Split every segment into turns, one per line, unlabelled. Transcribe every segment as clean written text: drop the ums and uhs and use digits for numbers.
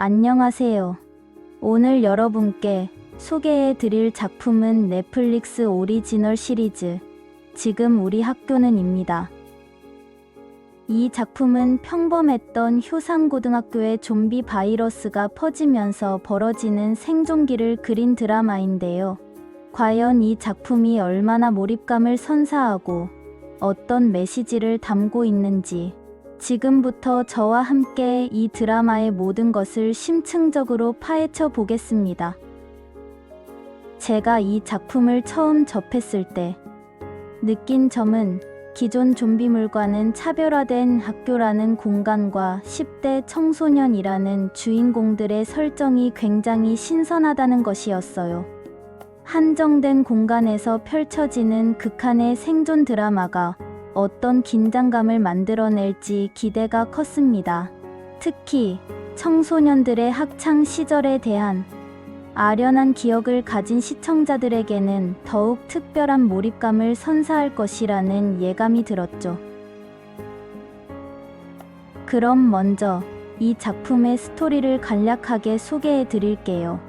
안녕하세요. 오늘 여러분께 소개해 드릴 작품은 넷플릭스 오리지널 시리즈 지금 우리 학교는입니다. 이 작품은 평범했던 효상고등학교의 좀비 바이러스가 퍼지면서 벌어지는 생존기를 그린 드라마인데요. 과연 이 작품이 얼마나 몰입감을 선사하고 어떤 메시지를 담고 있는지 지금부터 저와 함께 이 드라마의 모든 것을 심층적으로 파헤쳐 보겠습니다. 제가 이 작품을 처음 접했을 때 느낀 점은 기존 좀비물과는 차별화된 학교라는 공간과 10대 청소년이라는 주인공들의 설정이 굉장히 신선하다는 것이었어요. 한정된 공간에서 펼쳐지는 극한의 생존 드라마가 어떤 긴장감을 만들어낼지 기대가 컸습니다. 특히 청소년들의 학창 시절에 대한 아련한 기억을 가진 시청자들에게는 더욱 특별한 몰입감을 선사할 것이라는 예감이 들었죠. 그럼 먼저 이 작품의 스토리를 간략하게 소개해 드릴게요.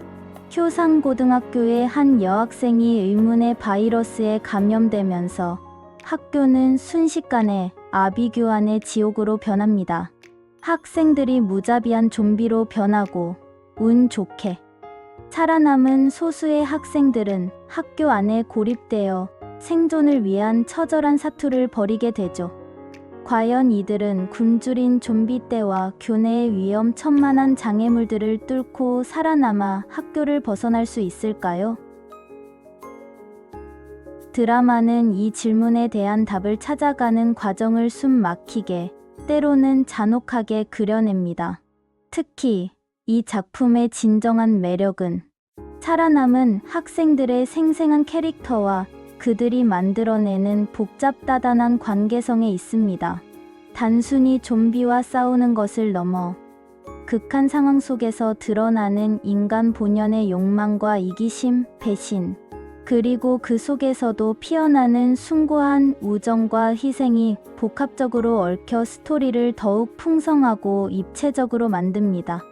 효상고등학교의 한 여학생이 의문의 바이러스에 감염되면서 학교는 순식간에 아비규환의 지옥으로 변합니다. 학생들이 무자비한 좀비로 변하고 운 좋게 살아남은 소수의 학생들은 학교 안에 고립되어 생존을 위한 처절한 사투를 벌이게 되죠. 과연 이들은 굶주린 좀비 떼와 교내의 위험천만한 장애물들을 뚫고 살아남아 학교를 벗어날 수 있을까요? 드라마는 이 질문에 대한 답을 찾아가는 과정을 숨 막히게, 때로는 잔혹하게 그려냅니다. 특히 이 작품의 진정한 매력은 살아남은 학생들의 생생한 캐릭터와 그들이 만들어내는 복잡다단한 관계성에 있습니다. 단순히 좀비와 싸우는 것을 넘어 극한 상황 속에서 드러나는 인간 본연의 욕망과 이기심, 배신, 그리고 그 속에서도 피어나는 숭고한 우정과 희생이 복합적으로 얽혀 스토리를 더욱 풍성하고 입체적으로 만듭니다.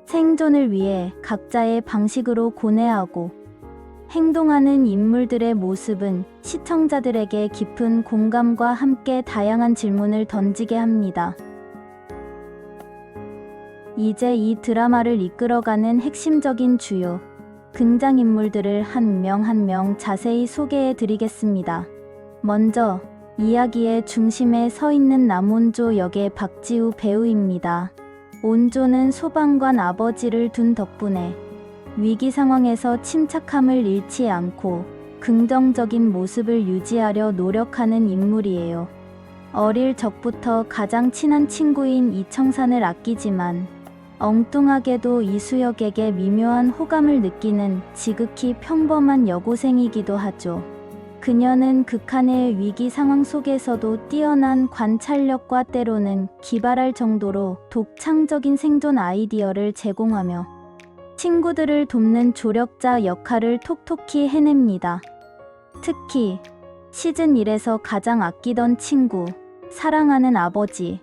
생존을 위해 각자의 방식으로 고뇌하고 행동하는 인물들의 모습은 시청자들에게 깊은 공감과 함께 다양한 질문을 던지게 합니다. 이제 이 드라마를 이끌어가는 핵심적인 주요 등장인물들을 한 명 한 명 자세히 소개해 드리겠습니다. 먼저 이야기의 중심에 서 있는 남원조 역의 박지우 배우입니다. 온조는 소방관 아버지를 둔 덕분에 위기 상황에서 침착함을 잃지 않고 긍정적인 모습을 유지하려 노력하는 인물이에요. 어릴 적부터 가장 친한 친구인 이청산을 아끼지만 엉뚱하게도 이수혁에게 미묘한 호감을 느끼는 지극히 평범한 여고생이기도 하죠. 그녀는 극한의 위기 상황 속에서도 뛰어난 관찰력과 때로는 기발할 정도로 독창적인 생존 아이디어를 제공하며 친구들을 돕는 조력자 역할을 톡톡히 해냅니다. 특히 시즌 1에서 가장 아끼던 친구, 사랑하는 아버지,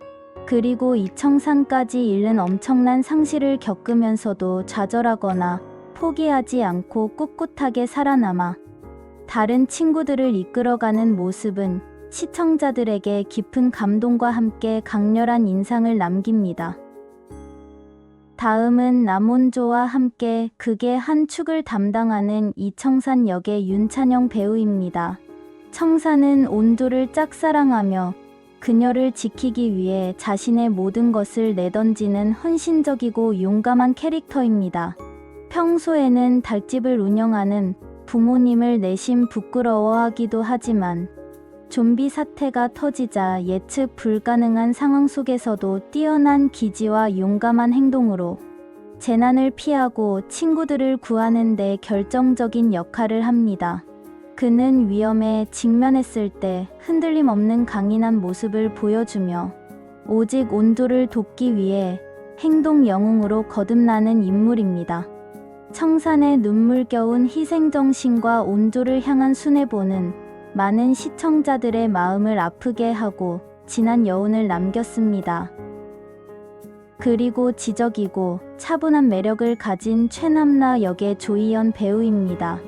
그리고 이청산까지 잃는 엄청난 상실을 겪으면서도 좌절하거나 포기하지 않고 꿋꿋하게 살아남아 다른 친구들을 이끌어가는 모습은 시청자들에게 깊은 감동과 함께 강렬한 인상을 남깁니다. 다음은 남원조와 함께 극의 한 축을 담당하는 이청산 역의 윤찬영 배우입니다. 청산은 온조를 짝사랑하며 그녀를 지키기 위해 자신의 모든 것을 내던지는 헌신적이고 용감한 캐릭터입니다. 평소에는 닭집을 운영하는 부모님을 내심 부끄러워하기도 하지만 좀비 사태가 터지자 예측 불가능한 상황 속에서도 뛰어난 기지와 용감한 행동으로 재난을 피하고 친구들을 구하는 데 결정적인 역할을 합니다. 그는 위험에 직면했을 때 흔들림 없는 강인한 모습을 보여주며 오직 온조를 돕기 위해 행동 영웅으로 거듭나는 인물입니다. 청산의 눈물겨운 희생정신과 온조를 향한 순애보는 많은 시청자들의 마음을 아프게 하고 진한 여운을 남겼습니다. 그리고 지적이고 차분한 매력을 가진 최남라 역의 조희연 배우입니다.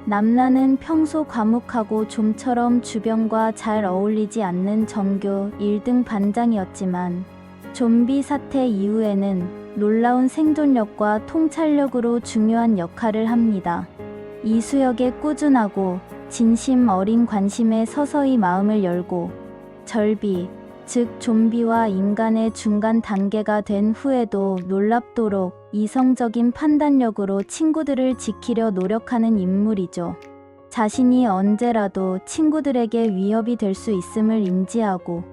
남라는 평소 과묵하고 좀처럼 주변과 잘 어울리지 않는 전교 1등 반장이었지만 좀비 사태 이후에는 놀라운 생존력과 통찰력으로 중요한 역할을 합니다. 이수역의 꾸준하고 진심 어린 관심에 서서히 마음을 열고 절비, 즉 좀비와 인간의 중간 단계가 된 후에도 놀랍도록 이성적인 판단력으로 친구들을 지키려 노력하는 인물이죠. 자신이 언제라도 친구들에게 위협이 될 수 있음을 인지하고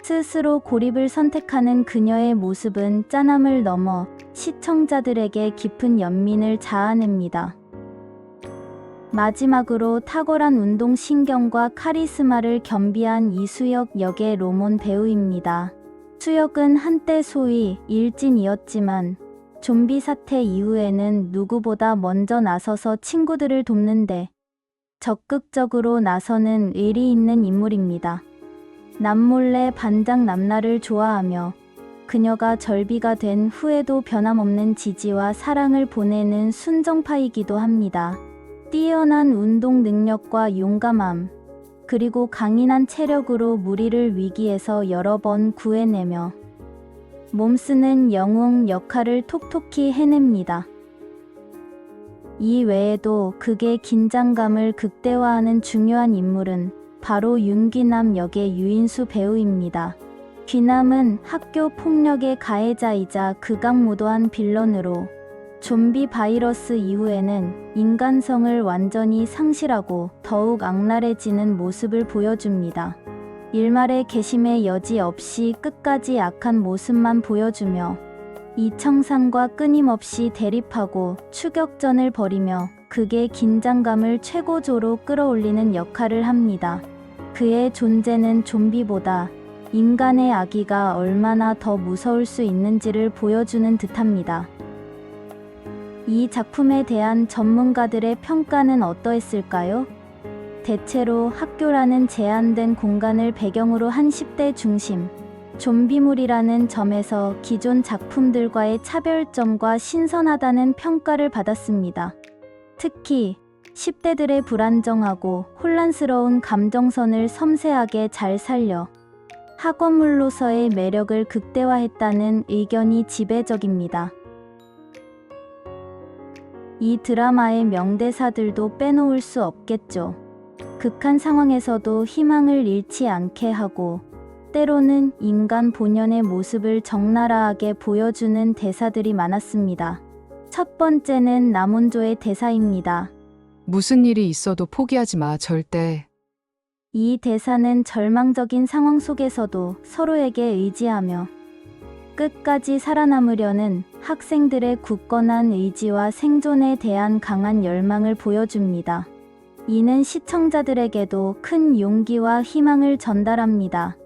스스로 고립을 선택하는 그녀의 모습은 짠함을 넘어 시청자들에게 깊은 연민을 자아냅니다. 마지막으로 탁월한 운동신경과 카리스마를 겸비한 이수역 역의 로몬 배우입니다. 수역은 한때 소위 일진이었지만 좀비 사태 이후에는 누구보다 먼저 나서서 친구들을 돕는데 적극적으로 나서는 의리 있는 인물입니다. 남몰래 반장 남라를 좋아하며 그녀가 절비가 된 후에도 변함없는 지지와 사랑을 보내는 순정파이기도 합니다. 뛰어난 운동 능력과 용감함, 그리고 강인한 체력으로 무리를 위기에서 여러 번 구해내며 몸쓰는 영웅 역할을 톡톡히 해냅니다. 이 외에도 극의 긴장감을 극대화하는 중요한 인물은 바로 윤귀남 역의 유인수 배우입니다. 귀남은 학교 폭력의 가해자이자 극악무도한 빌런으로 좀비 바이러스 이후에는 인간성을 완전히 상실하고 더욱 악랄해지는 모습을 보여줍니다. 일말의 개심의 여지 없이 끝까지 악한 모습만 보여주며 이청산과 끊임없이 대립하고 추격전을 벌이며 극의 긴장감을 최고조로 끌어올리는 역할을 합니다. 그의 존재는 좀비보다 인간의 악의가 얼마나 더 무서울 수 있는지를 보여주는 듯합니다. 이 작품에 대한 전문가들의 평가는 어떠했을까요? 대체로 학교라는 제한된 공간을 배경으로 한 10대 중심 좀비물이라는 점에서 기존 작품들과의 차별점과 신선하다는 평가를 받았습니다. 특히 10대들의 불안정하고 혼란스러운 감정선을 섬세하게 잘 살려 학원물로서의 매력을 극대화했다는 의견이 지배적입니다. 이 드라마의 명대사들도 빼놓을 수 없겠죠. 극한 상황에서도 희망을 잃지 않게 하고 때로는 인간 본연의 모습을 적나라하게 보여주는 대사들이 많았습니다. 첫 번째는 남원조의 대사입니다.
무슨 일이 있어도 포기하지 마, 절대.
이 대사는 절망적인 상황 속에서도 서로에게 의지하며 끝까지 살아남으려는 학생들의 굳건한 의지와 생존에 대한 강한 열망을 보여줍니다. 이는 시청자들에게도 큰 용기와 희망을 전달합니다.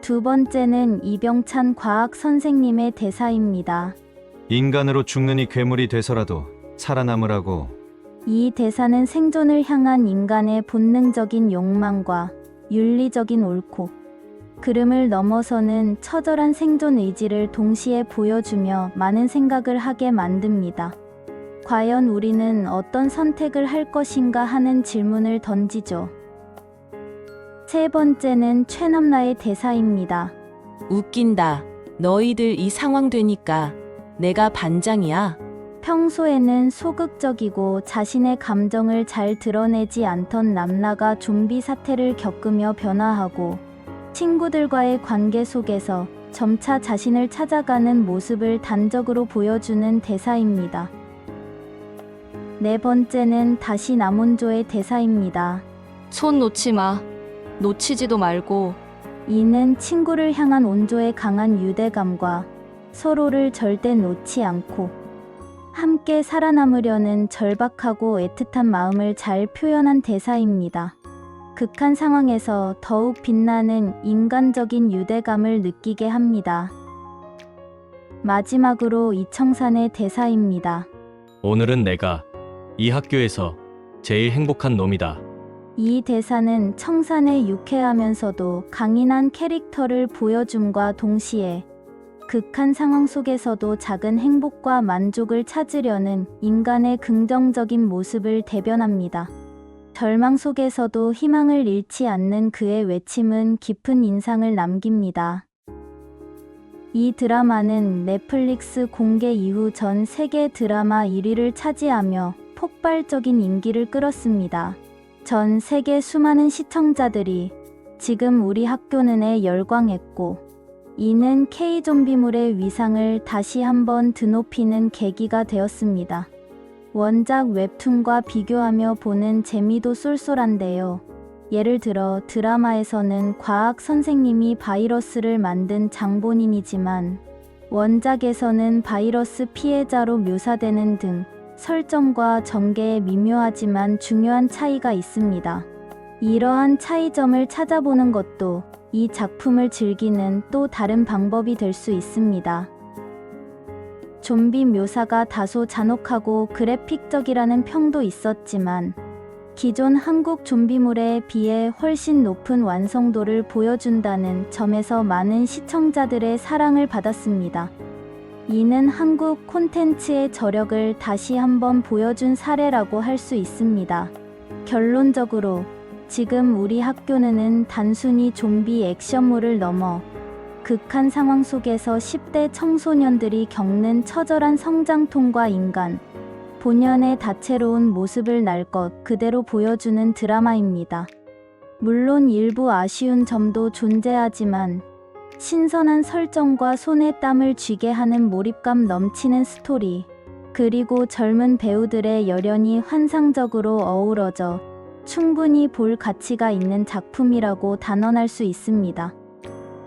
두 번째는 이병찬 과학 선생님의 대사입니다.
인간으로 죽느니 괴물이 돼서라도 살아남으라고.
이 대사는 생존을 향한 인간의 본능적인 욕망과 윤리적인 옳고 그름을 넘어서는 처절한 생존 의지를 동시에 보여주며 많은 생각을 하게 만듭니다. 과연 우리는 어떤 선택을 할 것인가 하는 질문을 던지죠. 세 번째는 최남라의 대사입니다.
웃긴다. 너희들 이 상황 되니까 내가 반장이야.
평소에는 소극적이고 자신의 감정을 잘 드러내지 않던 남라가 좀비 사태를 겪으며 변화하고 친구들과의 관계 속에서 점차 자신을 찾아가는 모습을 단적으로 보여주는 대사입니다. 네 번째는 다시 남원조의 대사입니다.
손 놓지 마. 놓치지도 말고.
이는 친구를 향한 온조의 강한 유대감과 서로를 절대 놓지 않고 함께 살아남으려는 절박하고 애틋한 마음을 잘 표현한 대사입니다. 극한 상황에서 더욱 빛나는 인간적인 유대감을 느끼게 합니다. 마지막으로 이청산의 대사입니다.
오늘은 내가 이 학교에서 제일 행복한 놈이다.
이 대사는 청산의 유쾌하면서도 강인한 캐릭터를 보여줌과 동시에 극한 상황 속에서도 작은 행복과 만족을 찾으려는 인간의 긍정적인 모습을 대변합니다. 절망 속에서도 희망을 잃지 않는 그의 외침은 깊은 인상을 남깁니다. 이 드라마는 넷플릭스 공개 이후 전 세계 드라마 1위를 차지하며 폭발적인 인기를 끌었습니다. 전 세계 수많은 시청자들이 지금 우리 학교는에 열광했고, 이는 K-좀비물의 위상을 다시 한번 드높이는 계기가 되었습니다. 원작 웹툰과 비교하며 보는 재미도 쏠쏠한데요. 예를 들어 드라마에서는 과학 선생님이 바이러스를 만든 장본인이지만 원작에서는 바이러스 피해자로 묘사되는 등 설정과 전개에 미묘하지만 중요한 차이가 있습니다. 이러한 차이점을 찾아보는 것도 이 작품을 즐기는 또 다른 방법이 될 수 있습니다. 좀비 묘사가 다소 잔혹하고 그래픽적이라는 평도 있었지만 기존 한국 좀비물에 비해 훨씬 높은 완성도를 보여준다는 점에서 많은 시청자들의 사랑을 받았습니다. 이는 한국 콘텐츠의 저력을 다시 한번 보여준 사례라고 할 수 있습니다. 결론적으로 지금 우리 학교는 단순히 좀비 액션물을 넘어 극한 상황 속에서 10대 청소년들이 겪는 처절한 성장통과 인간 본연의 다채로운 모습을 날 것 그대로 보여주는 드라마입니다. 물론 일부 아쉬운 점도 존재하지만 신선한 설정과 손에 땀을 쥐게 하는 몰입감 넘치는 스토리, 그리고 젊은 배우들의 열연이 환상적으로 어우러져 충분히 볼 가치가 있는 작품이라고 단언할 수 있습니다.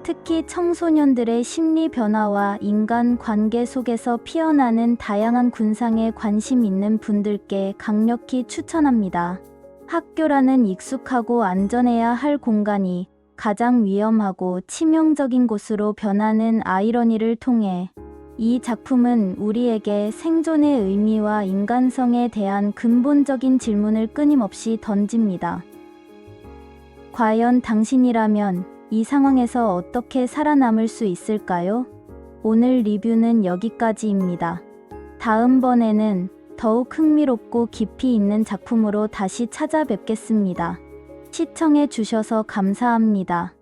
특히 청소년들의 심리 변화와 인간 관계 속에서 피어나는 다양한 군상에 관심 있는 분들께 강력히 추천합니다. 학교라는 익숙하고 안전해야 할 공간이 가장 위험하고 치명적인 곳으로 변하는 아이러니를 통해 이 작품은 우리에게 생존의 의미와 인간성에 대한 근본적인 질문을 끊임없이 던집니다. 과연 당신이라면 이 상황에서 어떻게 살아남을 수 있을까요? 오늘 리뷰는 여기까지입니다. 다음번에는 더욱 흥미롭고 깊이 있는 작품으로 다시 찾아뵙겠습니다. 시청해 주셔서 감사합니다.